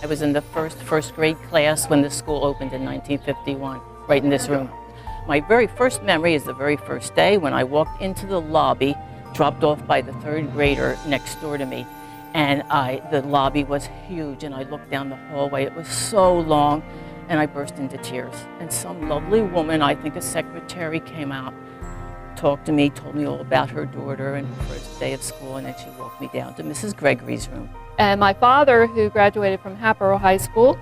I was in the first grade class when the school opened in 1951, right in this room. My very first memory is the very first day when I walked into the lobby, dropped off by the third grader next door to me. And the lobby was huge, and I looked down the hallway. It was so long, and I burst into tears. And some lovely woman, I think a secretary, came out, talked to me, told me all about her daughter and her first day of school, and then she walked me down to Mrs. Gregory's room. And my father, who graduated from Hatboro High School,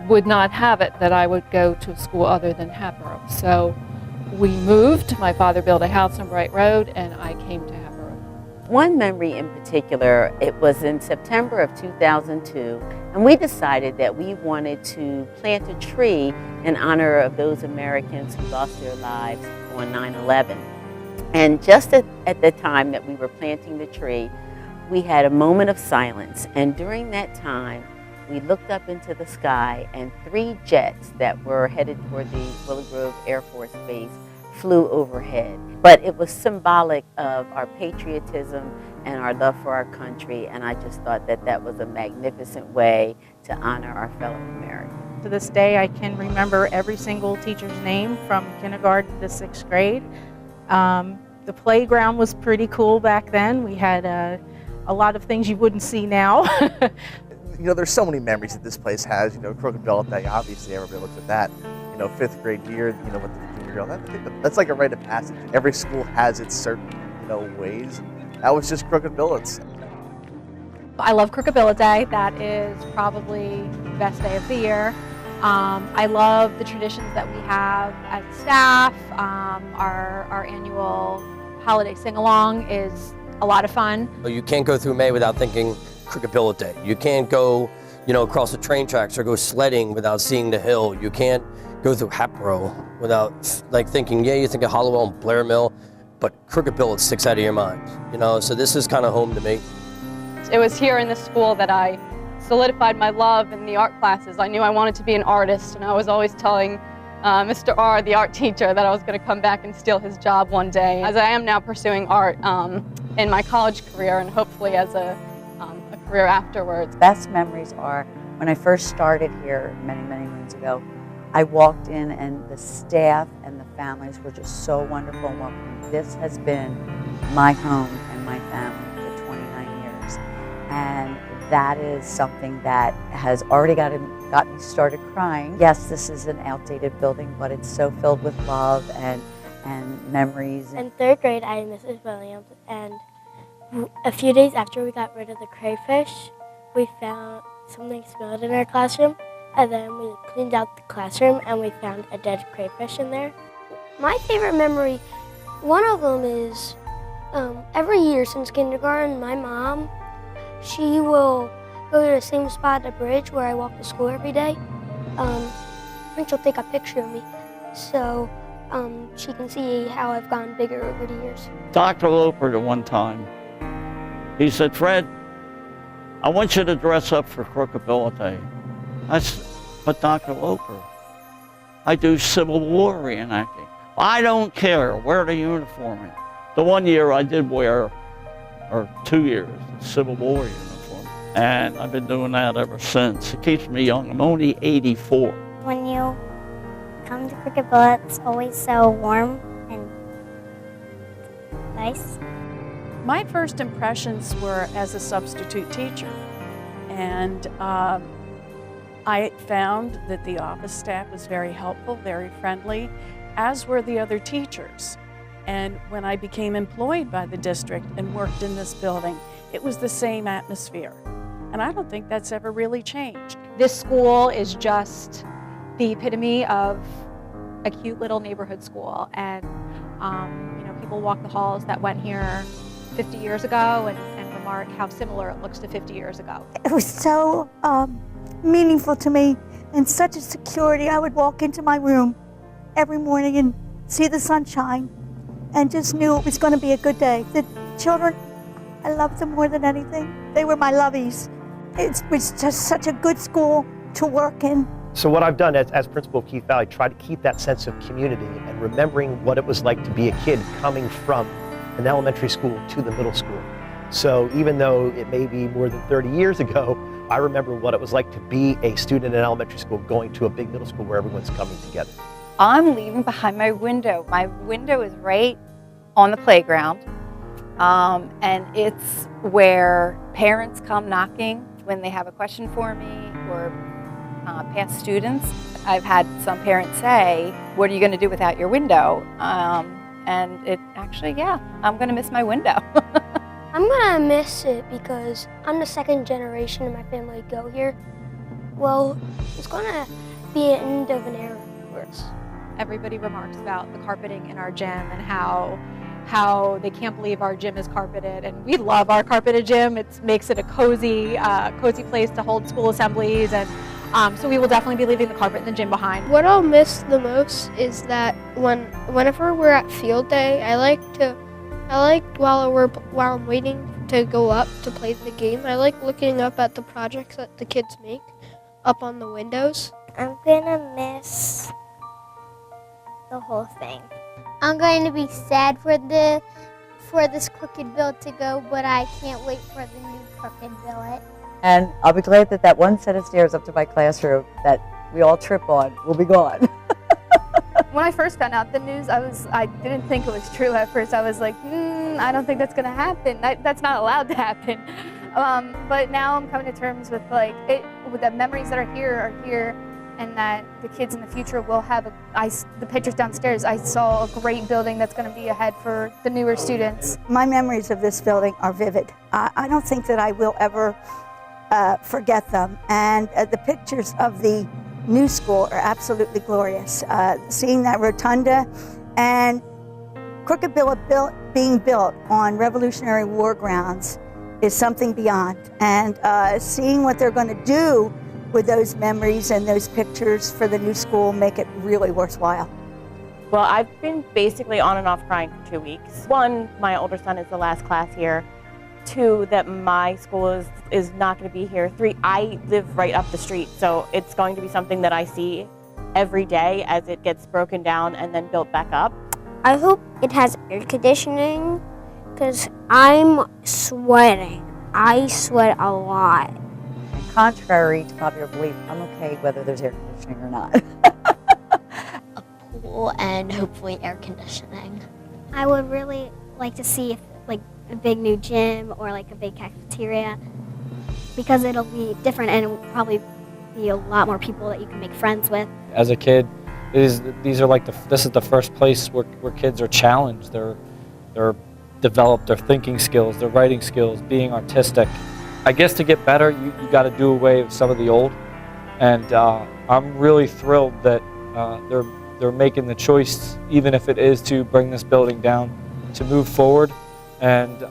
would not have it that I would go to a school other than Hatboro. So we moved. My father built a house on Bright Road, and I came to Hatboro. One memory in particular, it was in September of 2002, and we decided that we wanted to plant a tree in honor of those Americans who lost their lives on 9/11. And just at the time that we were planting the tree, we had a moment of silence, and during that time, we looked up into the sky, and 3 jets that were headed toward the Willow Grove Air Force Base flew overhead. But it was symbolic of our patriotism and our love for our country, and I just thought that that was a magnificent way to honor our fellow Americans. To this day, I can remember every single teacher's name from kindergarten to 6th grade. The playground was pretty cool back then. We had a lot of things you wouldn't see now. You know, there's so many memories that this place has. You know, Crooked Billet Day, obviously everybody looks at that. You know, 5th grade year, you know, with the junior girl, that's like a rite of passage. Every school has its certain, you know, ways. That was just Crooked Billets. I love Crooked Billet Day. That is probably the best day of the year. I love the traditions that we have as staff. Our annual holiday sing-along is a lot of fun. You can't go through May without thinking Crooked Billet Day. You can't go, you know, across the train tracks or go sledding without seeing the hill. You can't go through Hatboro without like thinking, yeah, you think of Hollowell and Blair Mill, but Crooked Billet sticks out of your mind, you know, so this is kind of home to me. It was here in this school that I solidified my love in the art classes. I knew I wanted to be an artist, and I was always telling Mr. R, the art teacher, that I was going to come back and steal his job one day, as I am now pursuing art in my college career and hopefully as a career afterwards. Best memories are when I first started here many moons ago. I walked in and the staff and the families were just so wonderful and welcoming. This has been my home and my family for 29 years. And that is something that has already got me started crying. Yes, this is an outdated building, but it's so filled with love and memories. In 3rd grade, I had Mrs. Williams, and a few days after we got rid of the crayfish, we found something spilled in our classroom, and then we cleaned out the classroom and we found a dead crayfish in there. My favorite memory, one of them is every year since kindergarten, my mom, she will go to the same spot at the bridge where I walk to school every day, and she'll take a picture of me so she can see how I've gotten bigger over the years. Dr. Loper, the one time, he said, "Fred, I want you to dress up for Crooked Billet Day." I said, "But Dr. Loper, I do Civil War reenacting." "I don't care, wear the uniform." The one year I did wear, or 2 years, the Civil War uniform. And I've been doing that ever since. It keeps me young. I'm only 84. When you come to Crooked Billet, it's always so warm and nice. My first impressions were as a substitute teacher. And I found that the office staff was very helpful, very friendly, as were the other teachers. And when I became employed by the district and worked in this building, it was the same atmosphere. And I don't think that's ever really changed. This school is just the epitome of a cute little neighborhood school. And you know, people walk the halls that went here 50 years ago and remark how similar it looks to 50 years ago. It was so meaningful to me and such a security. I would walk into my room every morning and see the sunshine and just knew it was going to be a good day. The children, I loved them more than anything. They were my lovies. It was just such a good school to work in. So what I've done as principal of Keith Valley, try to keep that sense of community and remembering what it was like to be a kid coming from an elementary school to the middle school. So even though it may be more than 30 years ago, I remember what it was like to be a student in elementary school going to a big middle school where everyone's coming together. I'm leaving behind my window. My window is right on the playground, and it's where parents come knocking when they have a question for me, or past students. I've had some parents say, "What are you going to do without your window?" And it actually, yeah, I'm going to miss my window. I'm gonna miss it because I'm the second generation of my family to go here. Well, it's gonna be an end of an era for us. Everybody remarks about the carpeting in our gym and how they can't believe our gym is carpeted, and we love our carpeted gym. It makes it a cozy place to hold school assemblies, and so we will definitely be leaving the carpet in the gym behind. What I'll miss the most is that whenever we're at field day, I like while I'm waiting to go up to play the game, I like looking up at the projects that the kids make up on the windows. I'm gonna miss the whole thing. I'm going to be sad for this Crooked Billet to go, but I can't wait for the new Crooked Billet. And I'll be glad that that one set of stairs up to my classroom that we all trip on will be gone. When I first found out the news, I didn't think it was true at first. I was like, I don't think that's going to happen. That's not allowed to happen. But now I'm coming to terms with with the memories that are here, and that the kids in the future will have the pictures downstairs. I saw a great building that's going to be ahead for the newer students. My memories of this building are vivid. I don't think that I will ever forget them. And the pictures of the new school are absolutely glorious. Seeing that rotunda and Crooked Billet being built on Revolutionary War grounds is something beyond. And seeing what they're going to do with those memories and those pictures for the new school make it really worthwhile. Well, I've been basically on and off crying for 2 weeks. 1, my older son is the last class here. 2, that my school is not going to be here. 3, I live right up the street, so it's going to be something that I see every day as it gets broken down and then built back up. I hope it has air conditioning because I'm sweating. I sweat a lot. And contrary to popular belief, I'm okay whether there's air conditioning or not. A pool and hopefully air conditioning. I would really like to see a big new gym or like a big cafeteria, because it'll be different and it'll probably be a lot more people that you can make friends with. As a kid, this is the first place where kids are challenged. They're develop their thinking skills, their writing skills, being artistic. I guess to get better, you got to do away with some of the old, and I'm really thrilled that they're making the choice, even if it is to bring this building down, to move forward and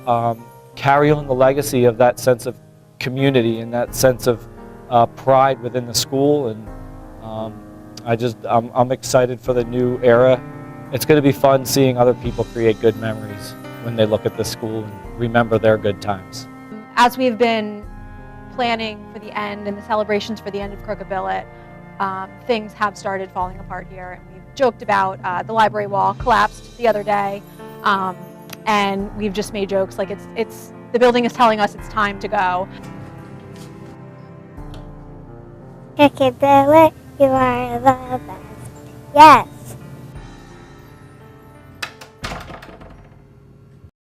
carry on the legacy of that sense of community and that sense of pride within the school. And I'm excited for the new era. It's going to be fun seeing other people create good memories when they look at this school and remember their good times. As we've been planning for the end and the celebrations for the end of Crooked Billet, things have started falling apart here. And we've joked about the library wall collapsed the other day. And we've just made jokes like the building is telling us it's time to go. Crooked Billet, you are the best. Yes.